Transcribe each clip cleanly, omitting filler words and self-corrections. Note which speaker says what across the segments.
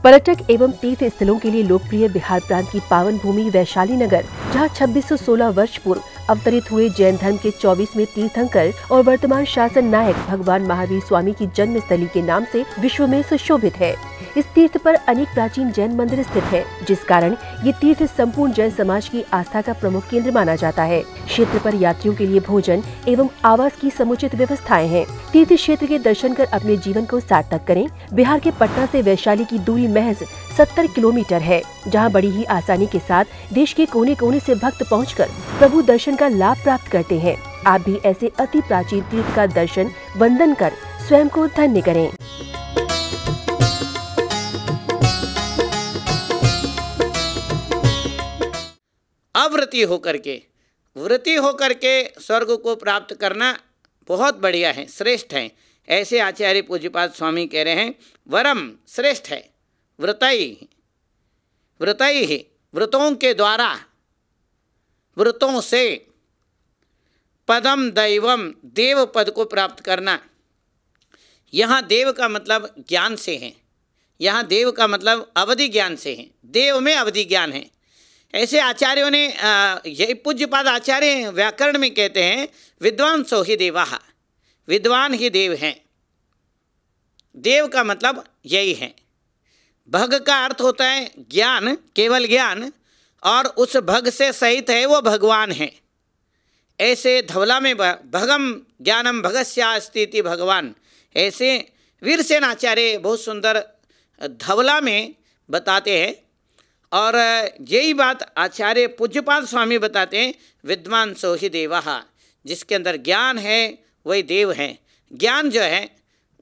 Speaker 1: पर्यटक एवं तीर्थ स्थलों के लिए लोकप्रिय बिहार प्रांत की पावन भूमि वैशाली नगर, जहां 2616 वर्ष पूर्व अवतरित हुए जैन धर्म के 24वें तीर्थंकर और वर्तमान शासन नायक भगवान महावीर स्वामी की जन्म स्थली के नाम से विश्व में सुशोभित है। इस तीर्थ पर अनेक प्राचीन जैन मंदिर स्थित है, जिस कारण ये तीर्थ संपूर्ण जैन समाज की आस्था का प्रमुख केंद्र माना जाता है। क्षेत्र पर यात्रियों के लिए भोजन एवं आवास की समुचित व्यवस्थाएं हैं। तीर्थ क्षेत्र के दर्शन कर अपने जीवन को सार्थक करें। बिहार के पटना से वैशाली की दूरी महज 70 किलोमीटर है, जहां बड़ी ही आसानी के साथ देश के कोने कोने से भक्त पहुंचकर प्रभु दर्शन का लाभ प्राप्त करते हैं। आप भी ऐसे अति प्राचीन तीर्थ का दर्शन वंदन कर स्वयं को धन्य करें।
Speaker 2: व्रती होकर के स्वर्ग को प्राप्त करना बहुत बढ़िया है, श्रेष्ठ है। ऐसे आचार्य पूज्यपाद स्वामी कह रहे हैं, वरम श्रेष्ठ है व्रतई ही व्रतों के द्वारा, व्रतों से पदम दैवम देव पद को प्राप्त करना। यहाँ देव का मतलब ज्ञान से है, यहाँ देव का मतलब अवधि ज्ञान से है, देव में अवधि ज्ञान है। ऐसे आचार्यों ने यही पूज्यपाद आचार्य व्याकरण में कहते हैं, विद्वांसो ही देवाः, विद्वान ही देव हैं। देव का मतलब यही है। भग का अर्थ होता है ज्ञान, केवल ज्ञान, और उस भग से सहित है वो भगवान है। ऐसे धवला में भगम ज्ञानम भगस्यास्ति भगवान, ऐसे वीरसेन आचार्य बहुत सुंदर धवला में बताते हैं। और यही बात आचार्य पूज्यपाद स्वामी बताते हैं, विद्वान सो ही देवाः, जिसके अंदर ज्ञान है वही देव है। ज्ञान जो है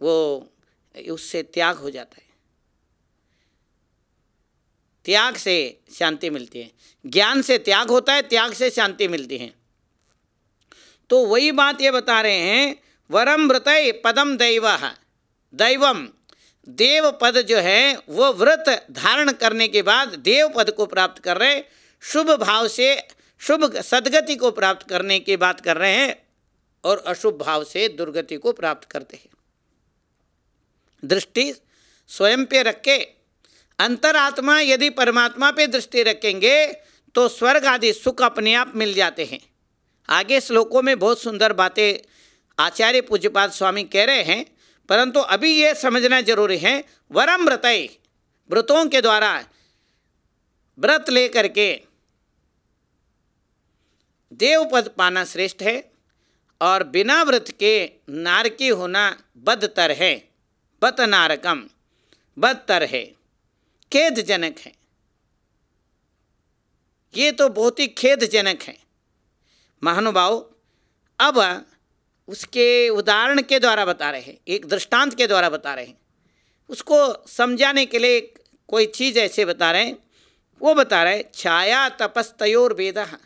Speaker 2: वो उससे त्याग हो जाता है, त्याग से शांति मिलती है। ज्ञान से त्याग होता है, त्याग से शांति मिलती है। तो वही बात ये बता रहे हैं, वरम व्रतय पदम दैवः, दैवम देव पद जो है वो व्रत धारण करने के बाद देव पद को प्राप्त कर रहे, शुभ भाव से शुभ सद्गति को प्राप्त करने की बात कर रहे हैं, और अशुभ भाव से दुर्गति को प्राप्त करते हैं। दृष्टि स्वयं पे रख के, अंतरात्मा यदि परमात्मा पे दृष्टि रखेंगे तो स्वर्ग आदि सुख अपने आप मिल जाते हैं। आगे श्लोकों में बहुत सुंदर बातें आचार्य पूज्यपाद स्वामी कह रहे हैं, परंतु अभी ये समझना जरूरी है, वरम व्रतय, व्रतों के द्वारा व्रत लेकर के देव पद पाना श्रेष्ठ है, और बिना व्रत के नारकी होना बदतर है, बत नारकम, बदतर है, खेदजनक है। ये तो बहुत ही खेदजनक है महानुभाव। अब उसके उदाहरण के द्वारा बता रहे हैं, एक दृष्टांत के द्वारा बता रहे हैं। उसको समझाने के लिए कोई चीज़ ऐसे बता रहे हैं, वो बता रहे हैं, छाया तपस्तयोर्वेदः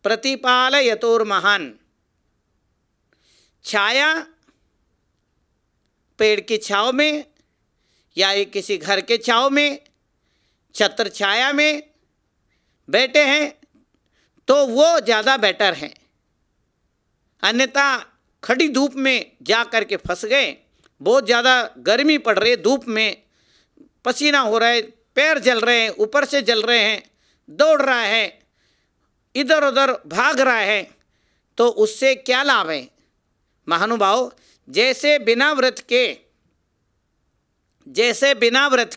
Speaker 2: प्रतिपालयतोर्महान्। छाया पेड़ की छाँव में या एक किसी घर के छाँव में, छत्र छाया में बैठे हैं तो वो ज़्यादा बेटर है। अन्यथा खड़ी धूप में जा कर के फंस गए, बहुत ज़्यादा गर्मी पड़ रही है, धूप में पसीना हो रहा है, पैर जल रहे हैं, ऊपर से जल रहे हैं, दौड़ रहा है, इधर उधर भाग रहा है, तो उससे क्या लाभ है महानुभाव। जैसे बिना व्रत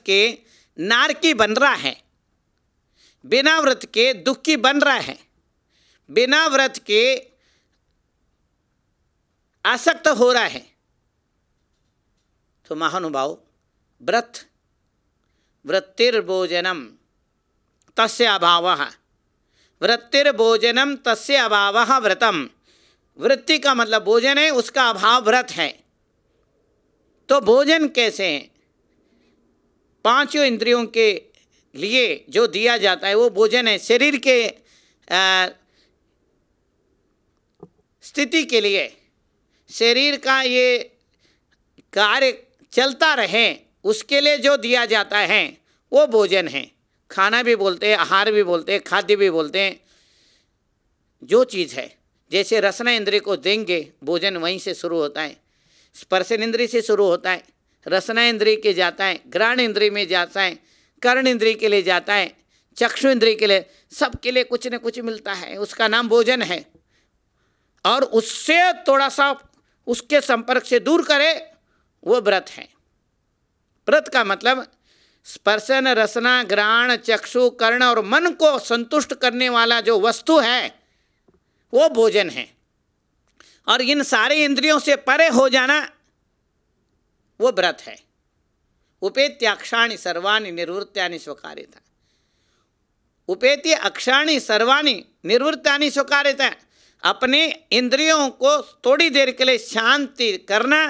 Speaker 2: के नारकी बन रहा है, बिना व्रत के दुखी बन रहा है, बिना व्रत के आसक्त हो रहा है, तो महानुभाव वृत्तिर्भोजनम तस्य अभावः, वृत्तिर्भोजनम तस्य अभावः व्रतम। वृत्ति का मतलब भोजन है, उसका अभाव व्रत है। तो भोजन कैसे है? पांचों इंद्रियों के लिए जो दिया जाता है वो भोजन है। शरीर के स्थिति के लिए, शरीर का ये कार्य चलता रहे उसके लिए जो दिया जाता है वो भोजन है। खाना भी बोलते हैं, आहार भी बोलते हैं, खाद्य भी बोलते हैं, जो चीज़ है। जैसे रसना इंद्रिय को देंगे, भोजन वहीं से शुरू होता है, स्पर्शन इंद्रिय से शुरू होता है, रसना इंद्रिय के जाता है, घ्राण इंद्रिय में जाता है, कर्ण इंद्रिय के लिए जाता है, चक्षु इंद्रिय के लिए, सबके लिए कुछ न कुछ मिलता है, उसका नाम भोजन है। और उससे थोड़ा सा उसके संपर्क से दूर करे वो व्रत है। व्रत का मतलब स्पर्शन, रसना, घ्राण, चक्षु, कर्ण और मन को संतुष्ट करने वाला जो वस्तु है वो भोजन है। और इन सारे इंद्रियों से परे हो जाना वो व्रत है। उपेत्य अक्षाणि सर्वाणि निर्वृत्यानि स्वकार्यता। उपेत्य अक्षाणि सर्वाणि निर्वृत्यानि स्वकार्यता। अपने इंद्रियों को थोड़ी देर के लिए शांति करना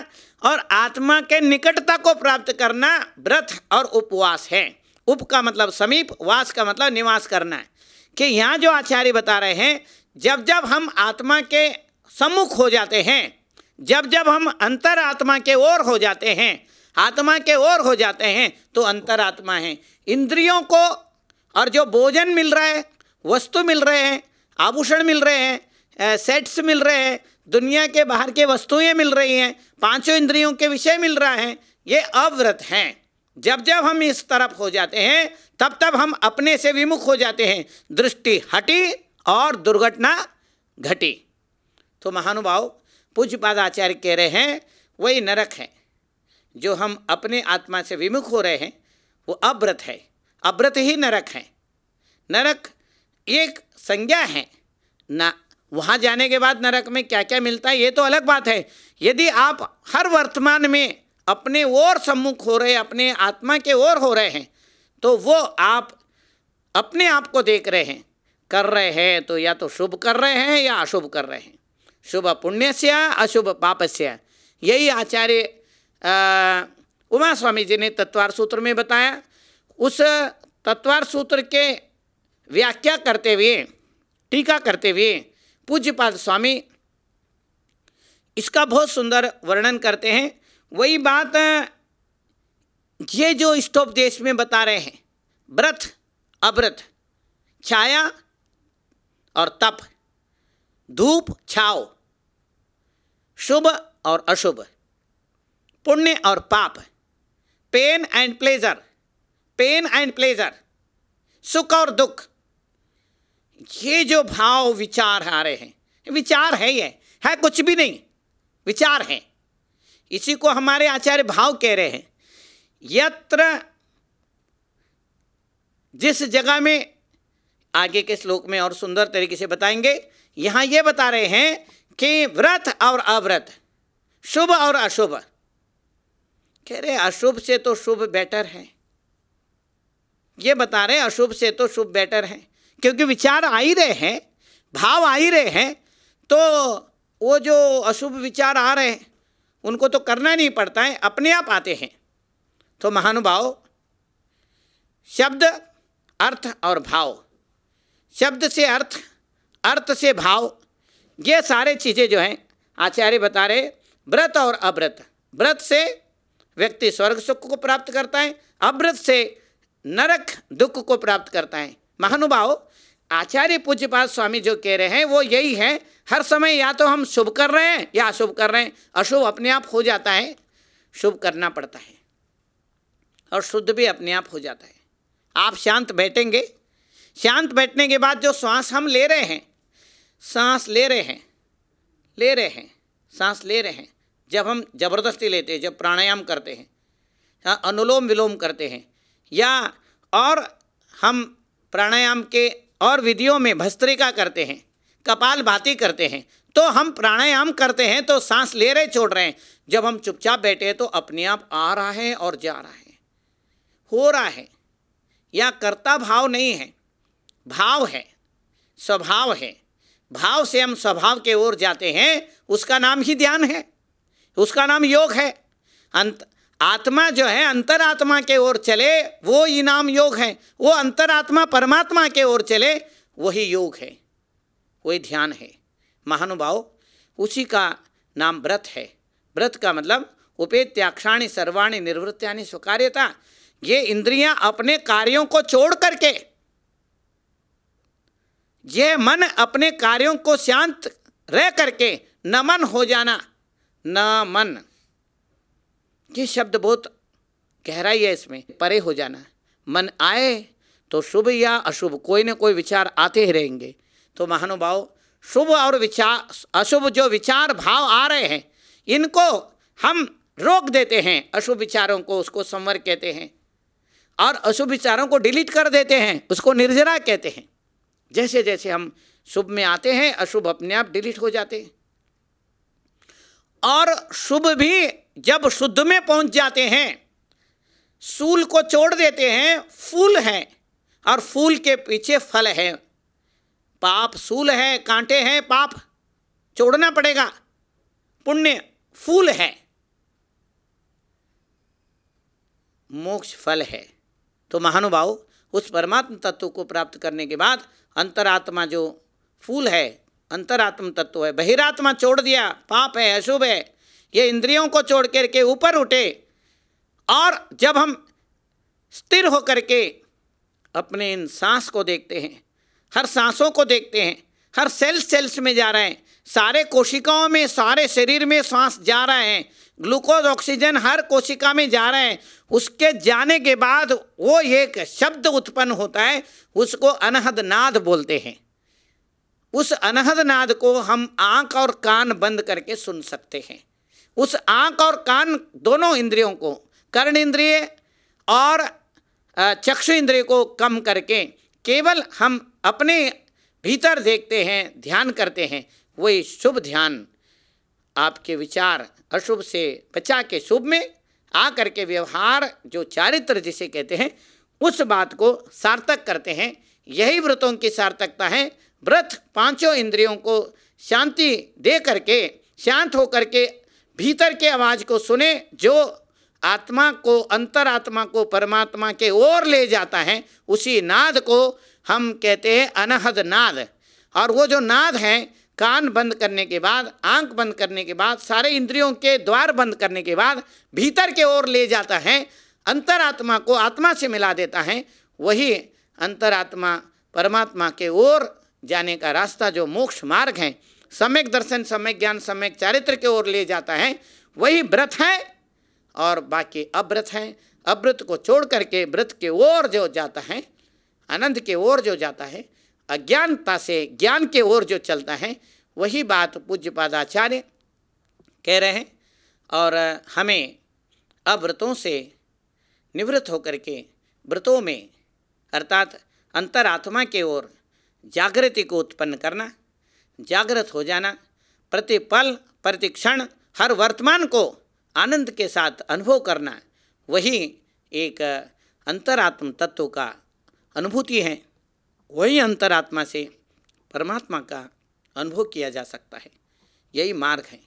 Speaker 2: और आत्मा के निकटता को प्राप्त करना व्रत और उपवास है। उप का मतलब समीप, वास का मतलब निवास करना है। कि यहाँ जो आचार्य बता रहे हैं, जब जब हम आत्मा के सम्मुख हो जाते हैं, जब जब हम अंतरात्मा के ओर हो जाते हैं, आत्मा के ओर हो जाते हैं, तो अंतरात्मा है। इंद्रियों को और जो भोजन मिल रहा है, वस्तु मिल रहे हैं, आभूषण मिल रहे हैं, सेट्स मिल रहे हैं, दुनिया के बाहर के वस्तुएं मिल रही हैं, पांचों इंद्रियों के विषय मिल रहा है, ये अव्रत हैं। जब जब हम इस तरफ हो जाते हैं, तब तब हम अपने से विमुख हो जाते हैं, दृष्टि हटी और दुर्घटना घटी। तो महानुभाव, पूज्यपाद आचार्य कह रहे हैं वही नरक है। जो हम अपने आत्मा से विमुख हो रहे हैं वो अव्रत है, अव्रत ही नरक है। नरक एक संज्ञा है ना, वहाँ जाने के बाद नरक में क्या क्या मिलता है ये तो अलग बात है। यदि आप हर वर्तमान में अपने ओर सम्मुख हो रहे, अपने आत्मा के ओर हो रहे हैं, तो वो आप अपने आप को देख रहे हैं, कर रहे हैं तो या तो शुभ कर रहे हैं या अशुभ कर रहे हैं। शुभ पुण्यस्य अशुभ पापस्य, यही आचार्य उमा स्वामी जी ने तत्वार सूत्र में बताया। उस तत्वार सूत्र के व्याख्या करते हुए, टीका करते हुए पूज्यपाद स्वामी इसका बहुत सुंदर वर्णन करते हैं। वही बात ये जो इष्टोपदेश में बता रहे हैं, व्रत अव्रत, छाया और तप, धूप छाव, शुभ और अशुभ, पुण्य और पाप, pain and pleasure, pain and pleasure, सुख और दुख, ये जो भाव विचार आ रहे हैं, विचार है, ये है कुछ भी नहीं, विचार है। इसी को हमारे आचार्य भाव कह रहे हैं। यत्र, जिस जगह में आगे के श्लोक में और सुंदर तरीके से बताएंगे, यहाँ ये बता रहे हैं कि व्रत और अव्रत, शुभ और अशुभ। कह रहे अशुभ से तो शुभ बेटर है, ये बता रहे अशुभ से तो शुभ बेटर है, क्योंकि विचार आ ही रहे हैं, भाव आ ही रहे हैं, तो वो जो अशुभ विचार आ रहे हैं उनको तो करना नहीं पड़ता है, अपने आप आते हैं। तो महानुभाव, शब्द, अर्थ और भाव, शब्द से अर्थ, अर्थ से भाव, ये सारे चीज़ें जो हैं आचार्य बता रहे व्रत और अव्रत। व्रत से व्यक्ति स्वर्ग सुख को प्राप्त करता है, अव्रत से नरक दुख को प्राप्त करता है। महानुभाव, आचार्य पूज्यपाद स्वामी जो कह रहे हैं वो यही है, हर समय या तो हम शुभ कर रहे हैं या अशुभ कर रहे हैं। अशुभ अपने आप हो जाता है, शुभ करना पड़ता है, और शुद्ध भी अपने आप हो जाता है। आप शांत बैठेंगे, शांत बैठने के बाद जो श्वास हम ले रहे हैं, सांस ले रहे हैं, ले रहे हैं, सांस ले रहे हैं, जब हम जबरदस्ती लेते हैं, जब प्राणायाम करते हैं, या अनुलोम विलोम करते हैं, या और हम प्राणायाम के और विधियों में भस्त्रिका करते हैं, कपाल भाती करते हैं, तो हम प्राणायाम करते हैं तो सांस ले रहे छोड़ रहे हैं। जब हम चुपचाप बैठे हैं तो अपने आप आ रहा है और जा रहा है, हो रहा है। या कर्ता भाव नहीं है, भाव है, स्वभाव है। भाव से हम स्वभाव के ओर जाते हैं, उसका नाम ही ध्यान है, उसका नाम योग है। आत्मा जो है अंतरात्मा के ओर चले वो इनाम योग है, वो अंतरात्मा परमात्मा के ओर चले वही योग है, वही ध्यान है। महानुभाव, उसी का नाम व्रत है। व्रत का मतलब उपेत्याक्षाणि सर्वाणि निर्वृत्यानि स्वकार्यता। ये इंद्रियां अपने कार्यों को छोड़ करके, ये मन अपने कार्यों को शांत रह करके नमन हो जाना, नमन, ये शब्द बहुत गहराई है इसमें, परे हो जाना। मन आए तो शुभ या अशुभ कोई न कोई विचार आते ही रहेंगे। तो महानुभाव, शुभ और विचार, अशुभ जो विचार भाव आ रहे हैं इनको हम रोक देते हैं, अशुभ विचारों को, उसको संवर कहते हैं, और अशुभ विचारों को डिलीट कर देते हैं, उसको निर्जरा कहते हैं। जैसे जैसे हम शुभ में आते हैं अशुभ अपने आप डिलीट हो जाते हैं, और शुभ भी जब शुद्ध में पहुंच जाते हैं, सूल को छोड़ देते हैं, फूल है और फूल के पीछे फल है। पाप सूल है, कांटे हैं, पाप छोड़ना पड़ेगा, पुण्य फूल है, मोक्ष फल है। तो महानुभाव, उस परमात्म तत्व को प्राप्त करने के बाद अंतरात्मा जो फूल है, अंतरात्म तत्व है, बहिरात्मा छोड़ दिया, पाप है, अशुभ है, ये इंद्रियों को छोड़ करके ऊपर उठे, और जब हम स्थिर होकर के अपने इन सांस को देखते हैं, हर सांसों को देखते हैं, हर सेल्स में जा रहे हैं, सारे कोशिकाओं में, सारे शरीर में सांस जा रहे हैं, ग्लूकोज ऑक्सीजन हर कोशिका में जा रहे हैं। उसके जाने के बाद वो एक शब्द उत्पन्न होता है, उसको अनहद नाद बोलते हैं। उस अनहद नाद को हम आँख और कान बंद करके सुन सकते हैं। उस आँख और कान दोनों इंद्रियों को, कर्ण इंद्रिय और चक्षु इंद्रिय को कम करके केवल हम अपने भीतर देखते हैं, ध्यान करते हैं। वही शुभ ध्यान, आपके विचार अशुभ से बचा के शुभ में आ करके व्यवहार, जो चारित्र जिसे कहते हैं, उस बात को सार्थक करते हैं। यही व्रतों की सार्थकता है। व्रत पांचों इंद्रियों को शांति दे करके, शांत होकर के भीतर के आवाज़ को सुने, जो आत्मा को, अंतरात्मा को परमात्मा के ओर ले जाता है, उसी नाद को हम कहते हैं अनहद नाद। और वो जो नाद है, कान बंद करने के बाद, आंख बंद करने के बाद, सारे इंद्रियों के द्वार बंद करने के बाद भीतर के ओर ले जाता है, अंतरात्मा को आत्मा से मिला देता है। वही अंतरात्मा परमात्मा के ओर जाने का रास्ता, जो मोक्ष मार्ग है, सम्यक दर्शन, सम्यक ज्ञान, सम्यक चारित्र के ओर ले जाता है, वही व्रत है। और बाकी अव्रत हैं, अव्रत को छोड़ करके व्रत के ओर जो जाता है, आनंद के ओर जो जाता है, अज्ञानता से ज्ञान के ओर जो चलता है, वही बात पूज्यपाद आचार्य कह रहे हैं। और हमें अव्रतों से निवृत्त होकर के व्रतों में, अर्थात अंतरात्मा के ओर जागृति को उत्पन्न करना, जागृत हो जाना, प्रतिपल प्रतिक्षण हर वर्तमान को आनंद के साथ अनुभव करना, वही एक अंतरात्म तत्व का अनुभूति है। वही अंतरात्मा से परमात्मा का अनुभव किया जा सकता है। यही मार्ग है,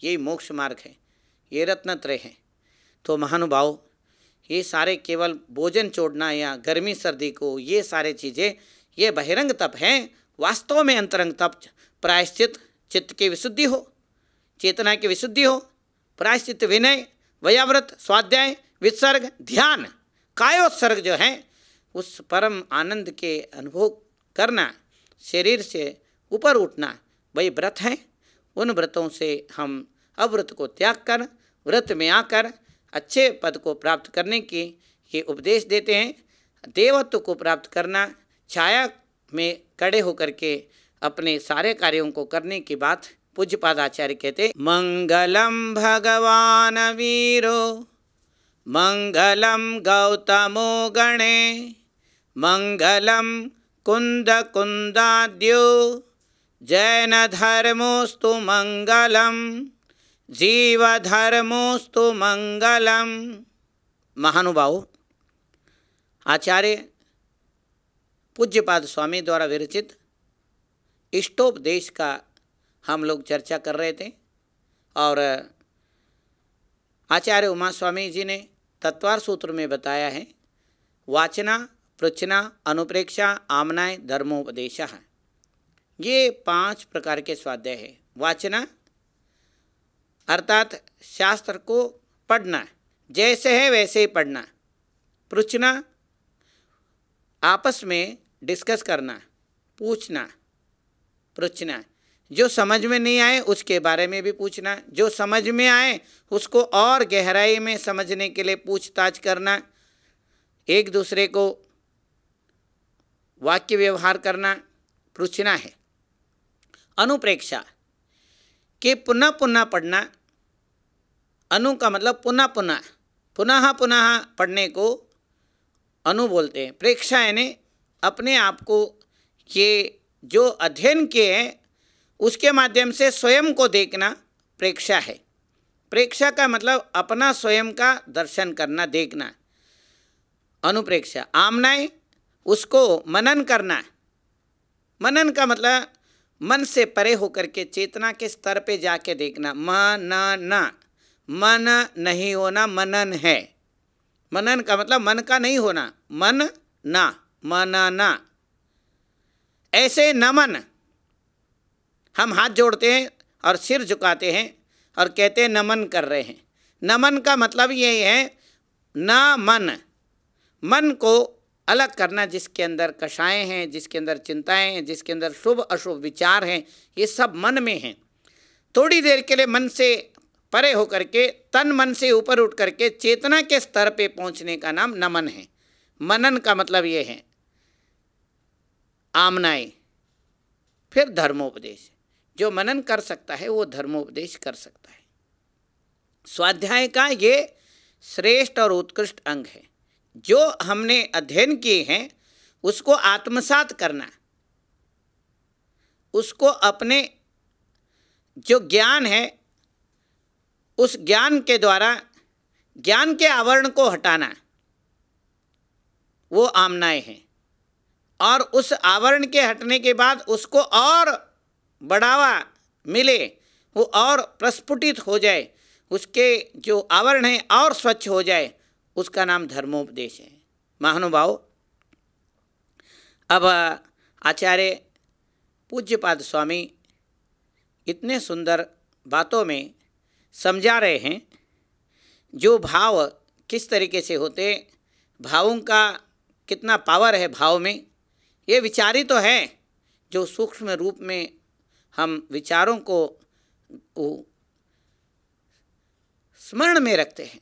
Speaker 2: यही मोक्ष मार्ग है, ये रत्नत्रय है। तो महानुभाव, ये सारे केवल भोजन छोड़ना या गर्मी सर्दी को, ये सारे चीज़ें, ये बहिरंग तप हैं। वास्तव में अंतरंग तप प्रायश्चित, चित्त की विशुद्धि हो, चेतना की विशुद्धि हो, प्रायश्चित, विनय, वयाव्रत, स्वाध्याय, विसर्ग, ध्यान, कायोत्सर्ग जो है, उस परम आनंद के अनुभव करना, शरीर से ऊपर उठना, वही व्रत है। उन व्रतों से हम अव्रत को त्याग कर व्रत में आकर अच्छे पद को प्राप्त करने की ये उपदेश देते हैं। देवत्व को प्राप्त करना, छाया में खड़े होकर के अपने सारे कार्यों को करने की बात पूज्यपाद आचार्य कहते। मंगलम भगवान वीरो, मंगलम गौतमो गणे, मंगलम कुंद कुंदाद्यो, जैन धर्मोस्तु मंगलम, जीव धर्मोस्तु मंगलम। महानुभाव, आचार्य पूज्यपाद स्वामी द्वारा विरचित इष्टोपदेश का हम लोग चर्चा कर रहे थे। और आचार्य उमा स्वामी जी ने तत्वार सूत्र में बताया है, वाचना, पृच्छना, अनुप्रेक्षा, आमनाय, धर्मोपदेश। ये 5 प्रकार के स्वाध्याय है। वाचना अर्थात शास्त्र को पढ़ना, जैसे है वैसे ही पढ़ना। पृच्छना, आपस में डिस्कस करना, पूछना, पृच्छना। जो समझ में नहीं आए उसके बारे में भी पूछना, जो समझ में आए उसको और गहराई में समझने के लिए पूछताछ करना, एक दूसरे को वाक्य व्यवहार करना, पूछना है। अनुप्रेक्षा कि पुनः पुनः पढ़ना। अनु का मतलब पुनः पुनः, पुनः पुनः पढ़ने को अनु बोलते हैं। प्रेक्षा यानी अपने आप को ये जो अध्ययन किए हैं उसके माध्यम से स्वयं को देखना प्रेक्षा है। प्रेक्षा का मतलब अपना स्वयं का दर्शन करना, देखना। अनुप्रेक्षा। आमनाय उसको मनन करना। मनन का मतलब मन से परे होकर के चेतना के स्तर पे जाके देखना। मनन, मन नहीं होना मनन है। मनन का मतलब मन का नहीं होना, मन ना, मनना। ऐसे नमन, हम हाथ जोड़ते हैं और सिर झुकाते हैं और कहते हैं नमन कर रहे हैं। नमन का मतलब यही है न मन, मन को अलग करना, जिसके अंदर कषाएँ हैं, जिसके अंदर चिंताएं हैं, जिसके अंदर शुभ अशुभ विचार हैं, ये सब मन में हैं। थोड़ी देर के लिए मन से परे होकर के, तन मन से ऊपर उठ करके चेतना के स्तर पे पहुंचने का नाम नमन है। मनन का मतलब ये है। आमनाई। फिर धर्मोपदेश। जो मनन कर सकता है वो धर्मोपदेश कर सकता है। स्वाध्याय का ये श्रेष्ठ और उत्कृष्ट अंग है। जो हमने अध्ययन किए हैं उसको आत्मसात करना, उसको अपने जो ज्ञान है उस ज्ञान के द्वारा ज्ञान के आवरण को हटाना, वो आमनाएं हैं। और उस आवरण के हटने के बाद उसको और बढ़ावा मिले, वो और प्रस्फुटित हो जाए, उसके जो आवरण है और स्वच्छ हो जाए, उसका नाम धर्मोपदेश है। महानुभाव, अब आचार्य पूज्यपाद स्वामी इतने सुंदर बातों में समझा रहे हैं जो भाव किस तरीके से होते, भावों का कितना पावर है भाव में। ये विचारी तो है जो सूक्ष्म रूप में हम विचारों को स्मरण में रखते हैं।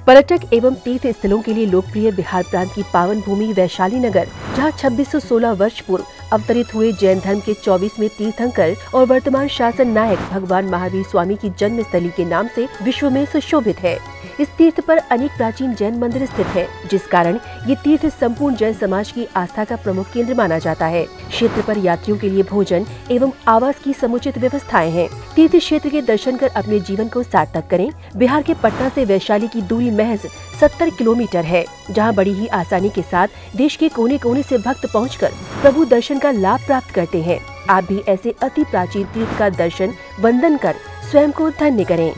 Speaker 1: पर्यटक एवं तीर्थ स्थलों के लिए लोकप्रिय बिहार प्रांत की पावन भूमि वैशाली नगर, जहां 2616 वर्ष पूर्व अवतरित हुए जैन धर्म के 24वें तीर्थंकर और वर्तमान शासन नायक भगवान महावीर स्वामी की जन्मस्थली के नाम से विश्व में सुशोभित है। इस तीर्थ पर अनेक प्राचीन जैन मंदिर स्थित है, जिस कारण ये तीर्थ संपूर्ण जैन समाज की आस्था का प्रमुख केंद्र माना जाता है। क्षेत्र पर यात्रियों के लिए भोजन एवं आवास की समुचित व्यवस्थाएं हैं। तीर्थ क्षेत्र के दर्शन कर अपने जीवन को सार्थक करें। बिहार के पटना से वैशाली की दूरी महज 70 किलोमीटर है, जहां बड़ी ही आसानी के साथ देश के कोने कोने से भक्त पहुंचकर प्रभु दर्शन का लाभ प्राप्त करते हैं। आप भी ऐसे अति प्राचीन तीर्थ का दर्शन वंदन कर स्वयं को धन्य करें।